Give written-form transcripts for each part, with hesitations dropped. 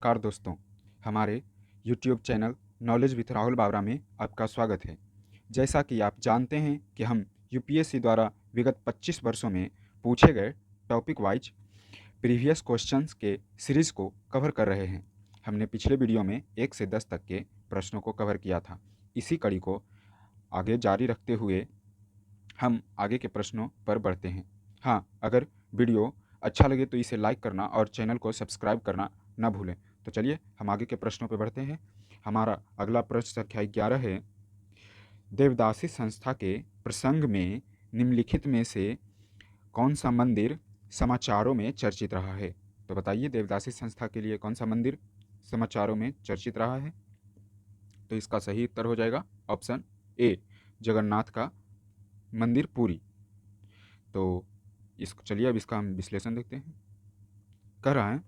नमस्कार दोस्तों, हमारे YouTube channel knowledge with Rahul Bawra में आपका स्वागत है। जैसा कि आप जानते हैं कि हम यूपीएससी द्वारा विगत 25 वर्षों में पूछे गए टॉपिक वाइज प्रीवियस क्वेश्चंस के सीरीज़ को कवर कर रहे हैं। हमने पिछले वीडियो में 1 से 10 तक के प्रश्नों को कवर किया था। इसी कड़ी को आगे जारी रखते हुए हम आगे के प्रश्नों पर बढ़ते हैं। हाँ, अगर वीडियो अच्छा लगे तो इसे लाइक करना और चैनल को सब्सक्राइब करना ना भूलें। तो चलिए हम आगे के प्रश्नों पर बढ़ते हैं। हमारा अगला प्रश्न संख्या 11 है। देवदासी संस्था के प्रसंग में निम्नलिखित में से कौन सा मंदिर समाचारों में चर्चित रहा है? तो बताइए, देवदासी संस्था के लिए कौन सा मंदिर समाचारों में चर्चित रहा है? तो इसका सही उत्तर हो जाएगा ऑप्शन ए, जगन्नाथ का मंदिर पुरी। तो चलिए अब इसका हम विश्लेषण देखते हैं। कह रहा है,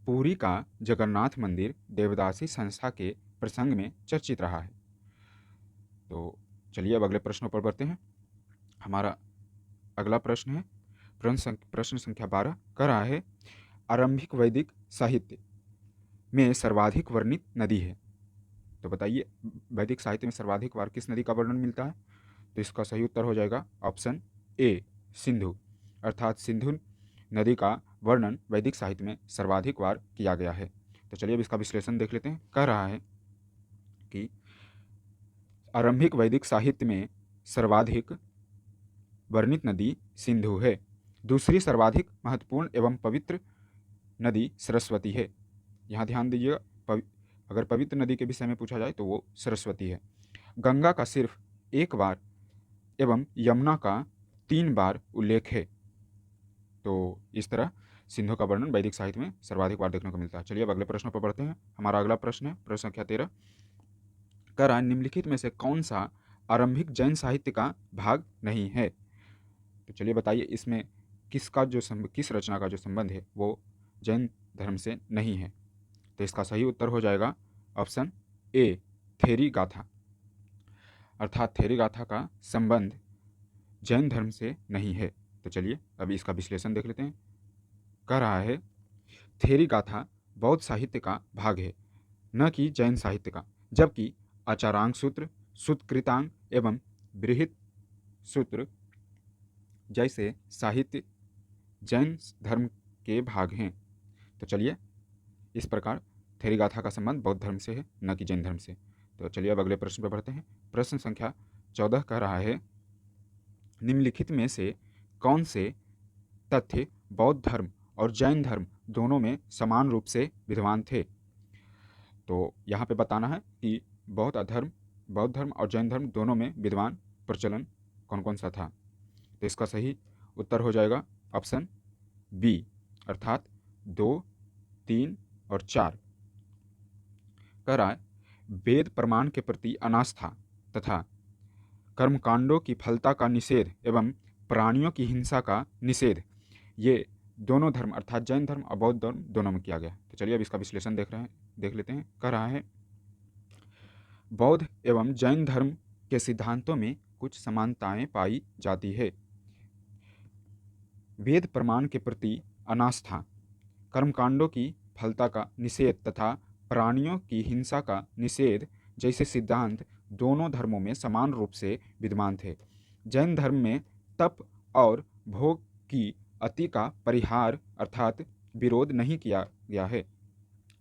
पुरी का जगन्नाथ मंदिर देवदासी संस्था के प्रसंग में चर्चित रहा है। तो चलिए अब अगले प्रश्नों पर बढ़ते हैं। हमारा अगला प्रश्न है प्रश्न संख्या 12। कह रहा है, आरंभिक वैदिक साहित्य में सर्वाधिक वर्णित नदी है। तो बताइए, वैदिक साहित्य में सर्वाधिक बार किस नदी का वर्णन मिलता है? तो इसका सही उत्तर हो जाएगा ऑप्शन ए, सिंधु। अर्थात सिंधु नदी का वर्णन वैदिक साहित्य में सर्वाधिक बार किया गया है। तो चलिए अब इसका विश्लेषण देख लेते हैं। कह रहा है कि आरंभिक वैदिक साहित्य में सर्वाधिक वर्णित नदी सिंधु है। दूसरी सर्वाधिक महत्वपूर्ण एवं पवित्र नदी सरस्वती है। यहाँ ध्यान दीजिएगा, अगर पवित्र नदी के विषय में पूछा जाए तो वो सरस्वती है। गंगा का सिर्फ एक बार एवं यमुना का 3 बार उल्लेख है। तो इस तरह सिंधु का वर्णन वैदिक साहित्य में सर्वाधिक बार देखने को मिलता है। चलिए अब अगले प्रश्नों पर बढ़ते हैं। हमारा अगला प्रश्न है प्रश्न संख्या 13। कह रहा है, निम्नलिखित में से कौन सा आरंभिक जैन साहित्य का भाग नहीं है? तो चलिए बताइए, इसमें किस रचना का जो संबंध है वो जैन धर्म से नहीं है? तो इसका सही उत्तर हो जाएगा ऑप्शन ए, थेरी गाथा। अर्थात थेरी गाथा का संबंध जैन धर्म से नहीं है। तो चलिए अभी इसका विश्लेषण देख लेते हैं। कह रहा है, थेरी गाथा बौद्ध साहित्य का भाग है, न कि जैन साहित्य का, जबकि आचारांग सूत्र, सूत्रकृतांग एवं बृहत सूत्र जैसे साहित्य जैन धर्म के भाग हैं। तो चलिए, इस प्रकार थेरी गाथा का संबंध बौद्ध धर्म से है, न कि जैन धर्म से। तो चलिए अब अगले प्रश्न पर बढ़ते हैं। प्रश्न संख्या 14 कह रहा है, निम्नलिखित में से कौन से तथ्य बौद्ध धर्म और जैन धर्म दोनों में समान रूप से विद्यमान थे? तो यहाँ पे बताना है कि बौद्ध धर्म और जैन धर्म दोनों में विद्यमान प्रचलन कौन कौन सा था। तो इसका सही उत्तर हो जाएगा ऑप्शन बी, अर्थात 2, 3 और 4। कह रहा है, वेद प्रमाण के प्रति अनास्था तथा कर्मकांडों की फलता का निषेध एवं प्राणियों की हिंसा का निषेध, ये दोनों धर्म अर्थात जैन धर्म और बौद्ध धर्म दोनों में किया गया। तो चलिए अब इसका विश्लेषण देख लेते हैं। कह रहा है, बौद्ध एवं जैन धर्म के सिद्धांतों में कुछ समानताएं पाई जाती है। वेद प्रमाण के प्रति अनास्था, कर्मकांडों की फलता का निषेध तथा प्राणियों की हिंसा का निषेध जैसे सिद्धांत दोनों धर्मों में समान रूप से विद्यमान थे। जैन धर्म में तप और भोग की अति का परिहार अर्थात विरोध नहीं किया गया है,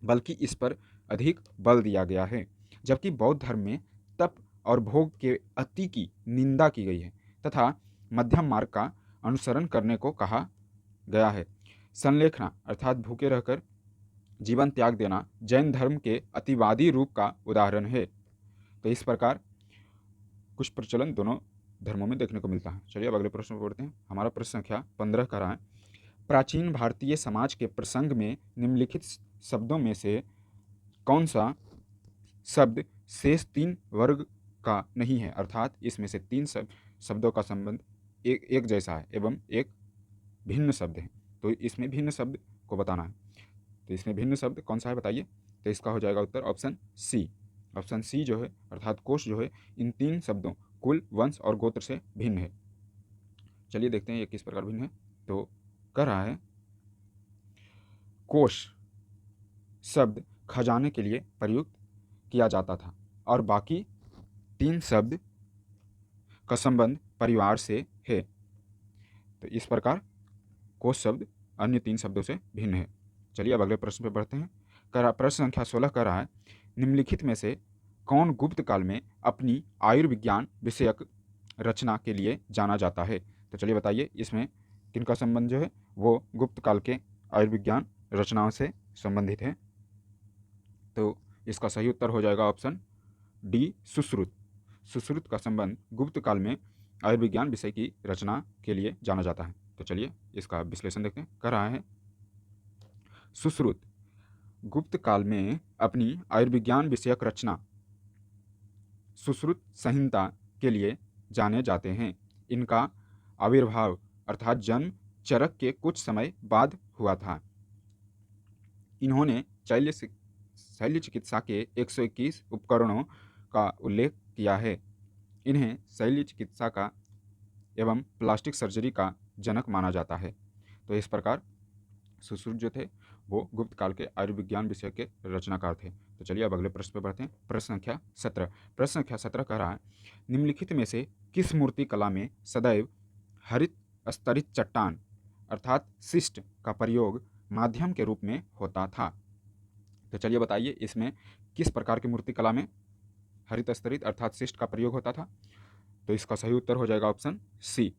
बल्कि इस पर अधिक बल दिया गया है। जबकि बौद्ध धर्म में तप और भोग के अति की निंदा की गई है तथा मध्यम मार्ग का अनुसरण करने को कहा गया है। संलेखना अर्थात भूखे रहकर जीवन त्याग देना जैन धर्म के अतिवादी रूप का उदाहरण है। तो इस प्रकार कुछ प्रचलन दोनों धर्मों में देखने को मिलता है। चलिए अब अगले प्रश्न पर बढ़ते हैं। हमारा प्रश्न संख्या 15 का रहा है, प्राचीन भारतीय समाज के प्रसंग में निम्नलिखित शब्दों में से कौन सा शब्द शेष 3 वर्ग का नहीं है? अर्थात इसमें से 3 शब्दों का संबंध एक जैसा है एवं एक भिन्न शब्द है। तो इसमें भिन्न शब्द को बताना है। तो इसमें भिन्न शब्द कौन सा है बताइए? तो इसका हो जाएगा उत्तर ऑप्शन सी। ऑप्शन सी जो है अर्थात कोश जो है, इन 3 शब्दों कुल, वंश और गोत्र से भिन्न है। चलिए देखते हैं ये किस प्रकार भिन्न है। तो कह रहा है, कोश शब्द खजाने के लिए प्रयुक्त किया जाता था और बाकी 3 शब्द का संबंध परिवार से है। तो इस प्रकार कोश शब्द अन्य 3 शब्दों से भिन्न है। चलिए अब अगले प्रश्न पे बढ़ते हैं। प्रश्न संख्या 16 कह रहा है, निम्नलिखित में से कौन गुप्त काल में अपनी आयुर्विज्ञान विषयक रचना के लिए जाना जाता है? तो चलिए बताइए इसमें किनका संबंध जो है वो गुप्त काल के आयुर्विज्ञान रचनाओं से संबंधित है। तो इसका सही उत्तर हो जाएगा ऑप्शन डी, सुश्रुत। सुश्रुत का संबंध गुप्त काल में आयुर्विज्ञान विषय की रचना के लिए जाना जाता है। तो चलिए इसका विश्लेषण देखते हैं। कह रहा है, सुश्रुत गुप्त काल में अपनी आयुर्विज्ञान विषयक रचना सुश्रुत संहिता के लिए जाने जाते हैं। इनका आविर्भाव अर्थात जन्म चरक के कुछ समय बाद हुआ था। इन्होंने शल्य चिकित्सा के 121 उपकरणों का उल्लेख किया है। इन्हें शल्य चिकित्सा का एवं प्लास्टिक सर्जरी का जनक माना जाता है। तो इस प्रकार सुश्रुत जो थे वो गुप्त काल के आयुर्विज्ञान विषय के रचनाकार थे। तो चलिए अब अगले प्रश्न पर बढ़ते हैं। प्रश्न संख्या 17। प्रश्न संख्या 17 कह रहा है, निम्नलिखित में से किस मूर्ति कला में सदैव हरित स्तरित चट्टान अर्थात शिष्ट का प्रयोग माध्यम के रूप में होता था? तो चलिए बताइए इसमें किस प्रकार की मूर्ति कला में हरित स्तरित अर्थात शिष्ट का प्रयोग होता था? तो इसका सही उत्तर हो जाएगा ऑप्शन सी,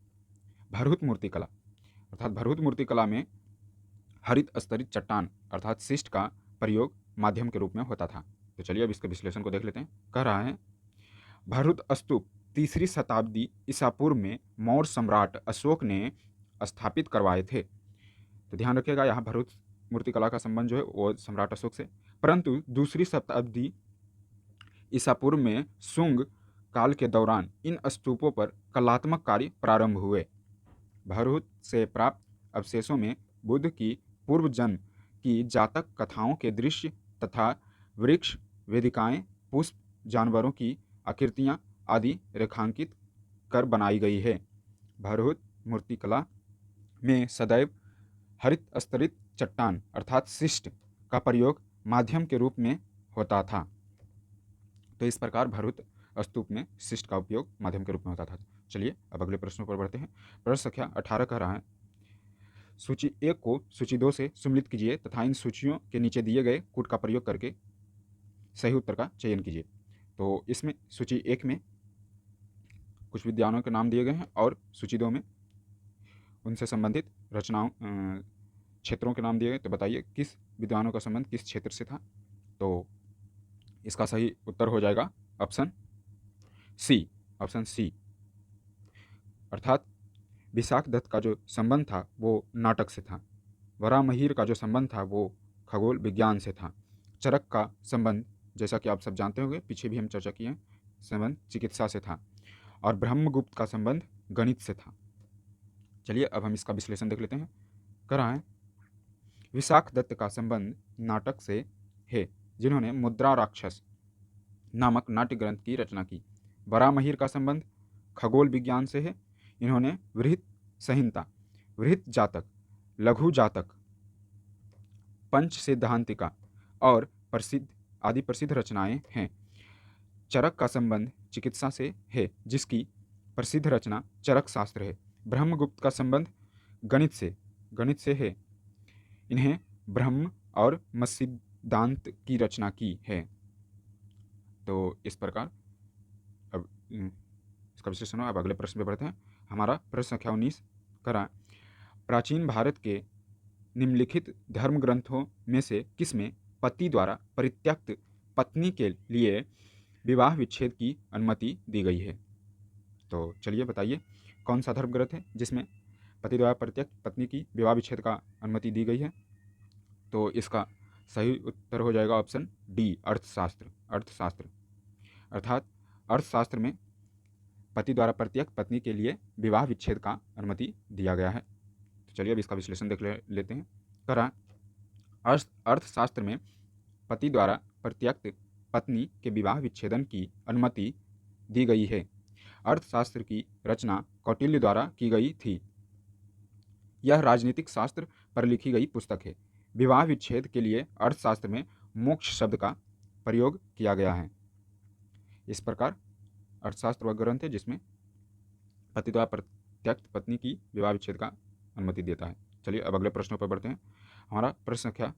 भरहुत मूर्ति कला। अर्थात भरहुत मूर्ति कला में हरित स्तरित चट्टान अर्थात शिष्ट का प्रयोग माध्यम के रूप में होता था। तो चलिए अब इसके विश्लेषण को देख लेते हैं। कह रहा है, भरहुत स्तूप 3री शताब्दी ईसा पूर्व में मौर्य सम्राट अशोक ने स्थापित करवाए थे। तो ध्यान रखिएगा यहाँ भरहुत मूर्ति कला का संबंध जो है वो सम्राट अशोक से, परंतु 2री शताब्दी ईसा पूर्व में शुंग काल के दौरान इन स्तूपों पर कलात्मक कार्य प्रारंभ हुए। भरहुत से प्राप्त अवशेषों में बुद्ध की पूर्व जन्म की जातक कथाओं के दृश्य तथा वृक्ष, वेदिकाएं, पुष्प, जानवरों की आकृतियां आदि रेखांकित कर बनाई गई है। भरहुत मूर्तिकला में सदैव हरित स्तरित चट्टान अर्थात शिष्ट का प्रयोग माध्यम के रूप में होता था। तो इस प्रकार भरहुत स्तूप में शिष्ट का उपयोग माध्यम के रूप में होता था। चलिए अब अगले प्रश्नों पर बढ़ते हैं। प्रश्न संख्या 18 कह रहा है, सूची 1 को सूची 2 से सम्मिलित कीजिए तथा इन सूचियों के नीचे दिए गए कूट का प्रयोग करके सही उत्तर का चयन कीजिए। तो इसमें सूची 1 में कुछ विद्वानों के नाम दिए गए हैं और सूची 2 में उनसे संबंधित रचनाओं क्षेत्रों के नाम दिए गए। तो बताइए किस विद्वानों का संबंध किस क्षेत्र से था? तो इसका सही उत्तर हो जाएगा ऑप्शन सी, ऑप्शन सी। अर्थात विशाख दत्त का जो संबंध था वो नाटक से था, वराहमिहिर का जो संबंध था वो खगोल विज्ञान से था, चरक का संबंध जैसा कि आप सब जानते होंगे पीछे भी हम चर्चा किए हैं संबंध चिकित्सा से था, और ब्रह्मगुप्त का संबंध गणित से था। चलिए अब हम इसका विश्लेषण देख लेते हैं। कह रहा है, विशाख दत्त का संबंध नाटक से है जिन्होंने मुद्रा राक्षस नामक नाट्य ग्रंथ की रचना की। वराहमिहिर का संबंध खगोल विज्ञान से है, इन्होंने वृहत संहिता, वृहत जातक, लघु जातक, पंच सिद्धांतिका और प्रसिद्ध रचनाएं हैं। चरक का संबंध चिकित्सा से है जिसकी प्रसिद्ध रचना चरक शास्त्र है। ब्रह्मगुप्त का संबंध गणित से है, इन्हें ब्रह्म और मत्सिद्धांत की रचना की है। तो इस प्रकार अब इसका विश्लेषण अब अगले प्रश्न पे बढ़ते हैं। हमारा प्रश्न संख्या 19 करा, प्राचीन भारत के निम्नलिखित धर्म ग्रंथों में से किसमें पति द्वारा परित्यक्त पत्नी के लिए विवाह विच्छेद की अनुमति दी गई है? तो चलिए बताइए कौन सा धर्म ग्रंथ है जिसमें पति द्वारा परित्यक्त पत्नी की विवाह विच्छेद का अनुमति दी गई है? तो इसका सही उत्तर हो जाएगा ऑप्शन डी, अर्थशास्त्र। अर्थात अर्थशास्त्र में पति द्वारा परित्यक्त पत्नी के लिए विवाह विच्छेद का अनुमति दिया गया है। तो चलिए अब इसका विश्लेषण देख लेते हैं। करा, अर्थशास्त्र में पति द्वारा परित्यक्त पत्नी के विवाह विच्छेदन की अनुमति दी गई है। अर्थशास्त्र की रचना कौटिल्य द्वारा की गई थी। यह राजनीतिक शास्त्र पर लिखी गई पुस्तक है। विवाह विच्छेद के लिए अर्थशास्त्र में मोक्ष शब्द का प्रयोग किया गया है। इस प्रकार अर्थशास्त्र वह ग्रंथ है जिसमें पति द्वारा प्रत्यक्त पत्नी की विवाह विच्छेद का अनुमति देता है। चलिए अब अगले प्रश्नों पर बढ़ते हैं। हमारा प्रश्न संख्या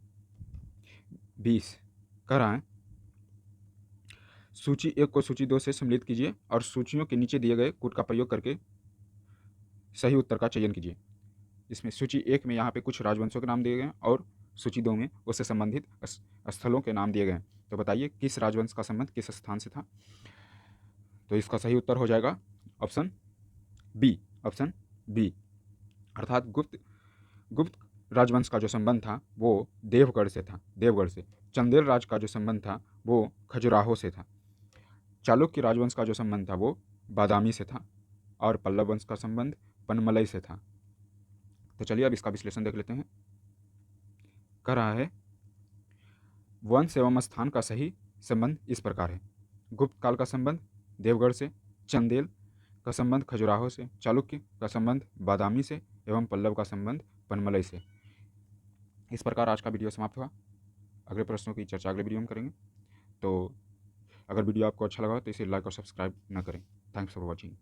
20 कह रहा है, सूची 1 को सूची 2 से सम्मिलित कीजिए और सूचियों के नीचे दिए गए कूट का प्रयोग करके सही उत्तर का चयन कीजिए। इसमें सूची 1 में यहाँ पे कुछ राजवंशों के नाम दिए गए हैं और सूची 2 में उससे संबंधित स्थलों के नाम दिए गए हैं। तो बताइए किस राजवंश का संबंध किस स्थान से था। तो इसका सही उत्तर हो जाएगा ऑप्शन बी, अर्थात गुप्त राजवंश का जो संबंध था वो देवगढ़ से था, देवगढ़ से। चंदेल राज का जो संबंध था वो खजुराहो से था। चालुक्य राजवंश का जो संबंध था वो बादामी से था और पल्लव वंश का संबंध पनमलई से था। तो चलिए अब इसका विश्लेषण देख लेते हैं। कह रहा है, वंश एवं स्थान का सही संबंध इस प्रकार है। गुप्त काल का संबंध देवगढ़ से, चंदेल का संबंध खजुराहो से, चालुक्य का संबंध बादामी से एवं पल्लव का संबंध पनमलई से। इस प्रकार आज का वीडियो समाप्त हुआ। अगले प्रश्नों की चर्चा अगले वीडियो में करेंगे। तो अगर वीडियो आपको अच्छा लगा तो इसे लाइक और सब्सक्राइब न करें। Thanks for watching.